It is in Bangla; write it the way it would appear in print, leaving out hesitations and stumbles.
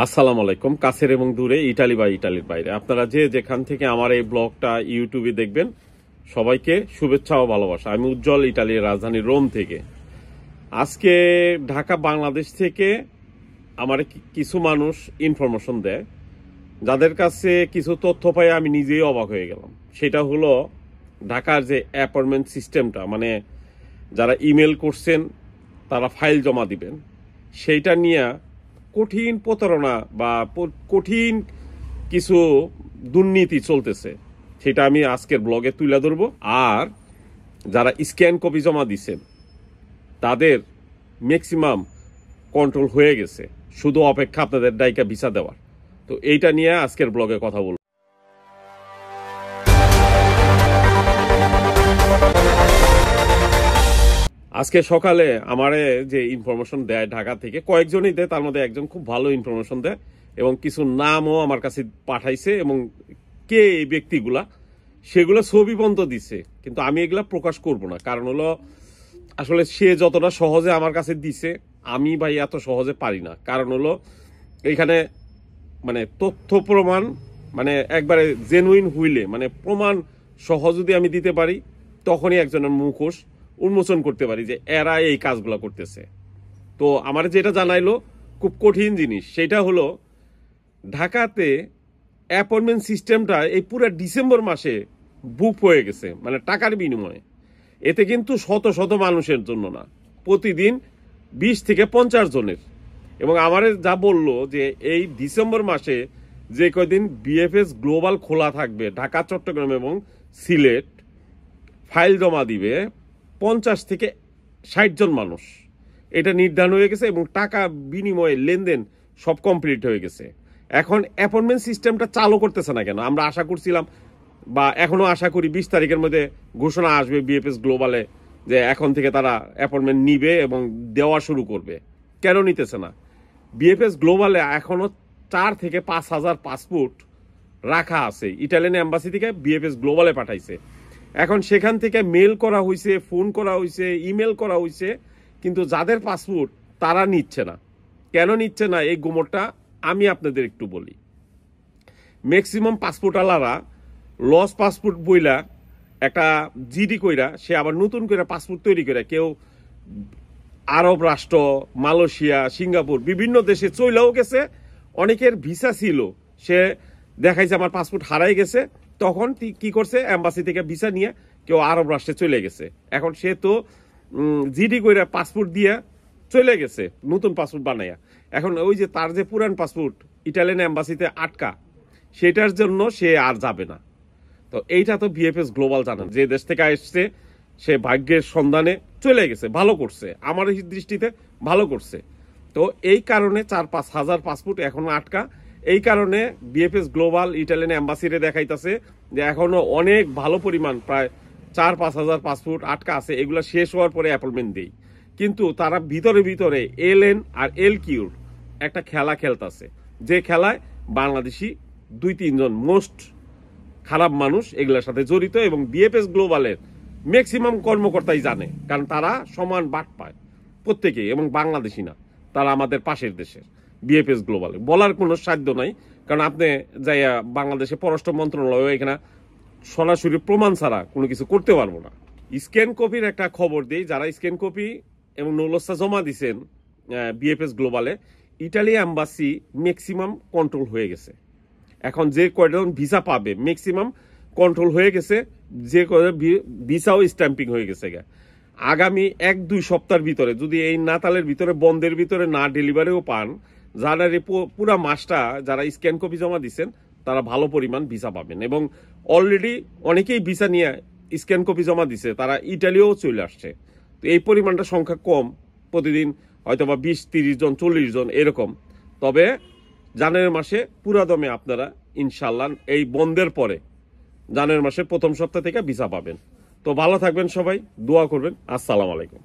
আসসালামু আলাইকুম। কাছের এবং দূরে, ইটালি বা ইটালির বাইরে আপনারা যে যেখান থেকে আমার এই ব্লগটা ইউটিউবে দেখবেন, সবাইকে শুভেচ্ছা ও ভালোবাসা। আমি উজ্জ্বল, ইটালির রাজধানী রোম থেকে। আজকে ঢাকা বাংলাদেশ থেকে আমার কিছু মানুষ ইনফরমেশন দেয়, যাদের কাছে কিছু তথ্য পাই আমি নিজেই অবাক হয়ে গেলাম। সেটা হলো ঢাকার যে অ্যাপয়েন্টমেন্ট সিস্টেমটা, মানে যারা ইমেল করছেন তারা ফাইল জমা দিবেন, সেইটা নিয়ে কঠিন প্রতারণা বা কঠিন কিছু দুর্নীতি চলতেছে। সেটা আমি আজকের ব্লগে তুলে ধরবো। আর যারা স্ক্যান কপি জমা দিচ্ছেন তাদের ম্যাক্সিমাম কন্ট্রোল হয়ে গেছে, শুধু অপেক্ষা আপনাদের ডাইকা ভিসা দেওয়ার। তো এইটা নিয়ে আজকের ব্লগে কথা বলবো। আজকে সকালে আমারে যে ইনফরমেশন দেয় ঢাকা থেকে, কয়েকজনই দেয়, তার মধ্যে একজন খুব ভালো ইনফরমেশন দেয় এবং কিছু নামও আমার কাছে পাঠাইছে এবং কে এই ব্যক্তিগুলা সেগুলো ছবি বন্ধ দিছে, কিন্তু আমি এগুলা প্রকাশ করব না। কারণ হলো আসলে সে যতটা সহজে আমার কাছে দিছে আমি ভাই এত সহজে পারি না। কারণ হলো এখানে মানে তথ্য প্রমাণ মানে একবারে জেনুইন হইলে, মানে প্রমাণ সহ যদি আমি দিতে পারি, তখনই একজনের মুখোশ উন্মোচন করতে পারি যে এরা এই কাজগুলো করতেছে। তো আমার যেটা জানাইলো খুব কঠিন জিনিস, সেটা হলো ঢাকাতে অ্যাপয়েন্টমেন্ট সিস্টেমটা এই পুরো ডিসেম্বর মাসে বুক হয়ে গেছে, মানে টাকার বিনিময়ে। এতে কিন্তু শত শত মানুষের জন্য না, প্রতিদিন 20 থেকে 50 জনের। এবং আমার যা বললো যে এই ডিসেম্বর মাসে যে কয়দিন বিএফএস গ্লোবাল খোলা থাকবে, ঢাকা, চট্টগ্রাম এবং সিলেট, ফাইল জমা দিবে 50 থেকে 60 জন মানুষ। এটা নির্ধারণ হয়ে গেছে এবং টাকা বিনিময়ে লেনদেন সব কমপ্লিট হয়ে গেছে। এখন অ্যাপয়েন্টমেন্ট সিস্টেমটা চালু করতেছে না কেন? আমরা আশা করছিলাম বা এখনো আশা করি 20 তারিখের মধ্যে ঘোষণা আসবে বিএফএস গ্লোবালে যে এখন থেকে তারা অ্যাপয়েন্টমেন্ট নিবে এবং দেওয়া শুরু করবে। কেন নিতেছে না? বিএফএস গ্লোবালে এখনো 4 থেকে 5 হাজার পাসপোর্ট রাখা আছে, ইটালিয়ান এম্বাসি থেকে বিএফএস গ্লোবালে পাঠাইছে। এখন সেখান থেকে মেল করা হয়েছে, ফোন করা হয়েছে, ইমেল করা হয়েছে, কিন্তু যাদের পাসপোর্ট তারা নিচ্ছে না। কেন নিচ্ছে না এই গুমরটা আমি আপনাদের একটু বলি। ম্যাক্সিমাম পাসপোর্টওয়ালারা লস পাসপোর্ট বইলা একটা জিডি কইরা সে আবার নতুন করে পাসপোর্ট তৈরি করে, কেউ আরব রাষ্ট্র, মালয়েশিয়া, সিঙ্গাপুর বিভিন্ন দেশে চইলাও গেছে। অনেকের ভিসা ছিল, সে দেখাইছে আমার পাসপোর্ট হারাই গেছে, তখন কি করছে, এম্বাসি থেকে ভিসা নিয়ে কেউ আরব রাষ্ট্রে চলে গেছে। এখন সে তো জিডি কইরা পাসপোর্ট দিয়ে চলে গেছে নতুন পাসপোর্ট বানাইয়া। এখন ওই যে তার যে পুরান পাসপোর্ট ইটালিয়ান এম্বাসিতে আটকা, সেটার জন্য সে আর যাবে না। তো এইটা তো বিএফএস গ্লোবাল জানেন, যে দেশ থেকে আসছে সে ভাগ্যের সন্ধানে চলে গেছে, ভালো করছে, আমার দৃষ্টিতে ভালো করছে। তো এই কারণে 4-5 হাজার পাসপোর্ট এখনো আটকা। এই কারণে বিএফএস গ্লোবাল ইটালিয়ান এম্বাসিরে দেখাইতেছে যে এখনো অনেক ভালো পরিমাণ, প্রায় 4-5 হাজার পাসপোর্ট আটকা আছে। এগুলো শেষ হওয়ার পরে অ্যাপয়েন্টমেন্ট দেই, কিন্তু তারা ভিতরে ভিতরে এলএন আর এলকিউর একটা খেলা খেলতেছে, যে খেলায় বাংলাদেশি 2-3 জন মোস্ট খারাপ মানুষ এগুলোর সাথে জড়িত। এবং বিএফএস গ্লোবালের ম্যাক্সিমাম কর্মকর্তাই জানে, কারণ তারা সমান বাট পায় প্রত্যেকেই, এবং বাংলাদেশি না, তারা আমাদের পাশের দেশের। বিএফএস গ্লোবালে বলার কোনো সাধ্য নাই, কারণ আপনি যাইয়া বাংলাদেশে পররাষ্ট্র মন্ত্রণালয় এখানে সরাসরি প্রমাণ ছাড়া কোনো কিছু করতে পারবো না। স্ক্যান কপির একটা খবর দিই, যারা স্ক্যান কপি এবং নৌলস্তা জমা দিচ্ছেন বিএফএস গ্লোবালে, ইটালি এম্বাসি ম্যাক্সিমাম কন্ট্রোল হয়ে গেছে। এখন যে কয়জন ভিসা পাবে ম্যাক্সিমাম কন্ট্রোল হয়ে গেছে, যে ভিসাও স্ট্যাম্পিং হয়ে গেছে। আগামী 1-2 সপ্তাহের ভিতরে যদি এই নাতালের ভিতরে, বন্ধের ভিতরে না ডেলিভারিও পান, জানুয়ারি পুরা মাসটা যারা স্ক্যান কপি জমা দিচ্ছেন তারা ভালো পরিমাণ ভিসা পাবেন। এবং অলরেডি অনেকেই ভিসা নিয়ে স্ক্যান কপি জমা দিছে, তারা ইটালিও চলে আসছে। তো এই পরিমাণটা সংখ্যা কম, প্রতিদিন হয়তো বা 20-30 জন, 40 জন এরকম। তবে জানুয়ারি মাসে পুরা দমে আপনারা ইনশাল্লাহ এই বন্ধের পরে জানুয়ারি মাসের প্রথম সপ্তাহ থেকে ভিসা পাবেন। তো ভালো থাকবেন সবাই, দোয়া করবেন। আসসালামু আলাইকুম।